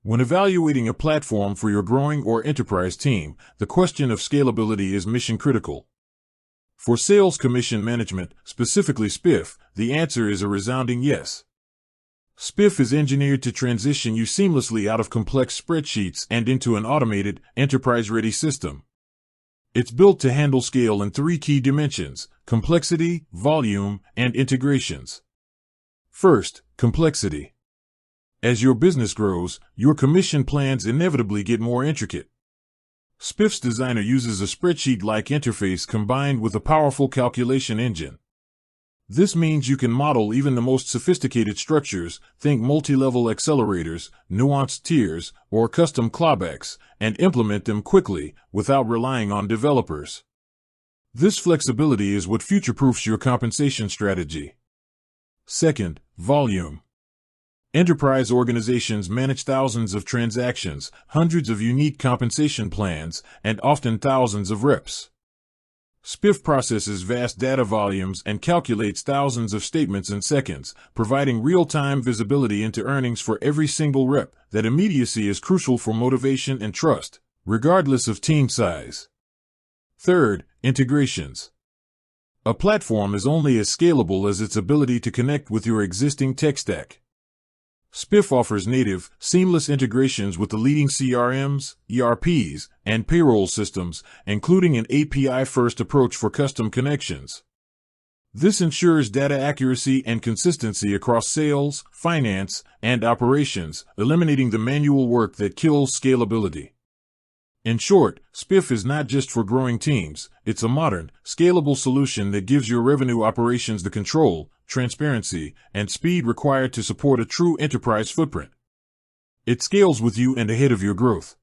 When evaluating a platform for your growing or enterprise team, the question of scalability is mission critical. For sales commission management, specifically Spiff, the answer is a resounding yes. Spiff is engineered to transition you seamlessly out of complex spreadsheets and into an automated, enterprise-ready system. It's built to handle scale in three key dimensions: complexity, volume, and integrations. First, complexity. As your business grows, your commission plans inevitably get more intricate. Spiff's designer uses a spreadsheet-like interface combined with a powerful calculation engine. This means you can model even the most sophisticated structures, think multi-level accelerators, nuanced tiers, or custom clawbacks, and implement them quickly without relying on developers. This flexibility is what future-proofs your compensation strategy. Second, volume. Enterprise organizations manage thousands of transactions, hundreds of unique compensation plans, and often thousands of reps. Spiff processes vast data volumes and calculates thousands of statements in seconds, providing real-time visibility into earnings for every single rep. That immediacy is crucial for motivation and trust, regardless of team size. Third, integrations. A platform is only as scalable as its ability to connect with your existing tech stack. Spiff offers native, seamless integrations with the leading CRMs, ERPs, and payroll systems, including an API-first approach for custom connections. This ensures data accuracy and consistency across sales, finance, and operations, eliminating the manual work that kills scalability. In short, Spiff is not just for growing teams, it's a modern, scalable solution that gives your revenue operations the control, transparency, and speed required to support a true enterprise footprint. It scales with you and ahead of your growth.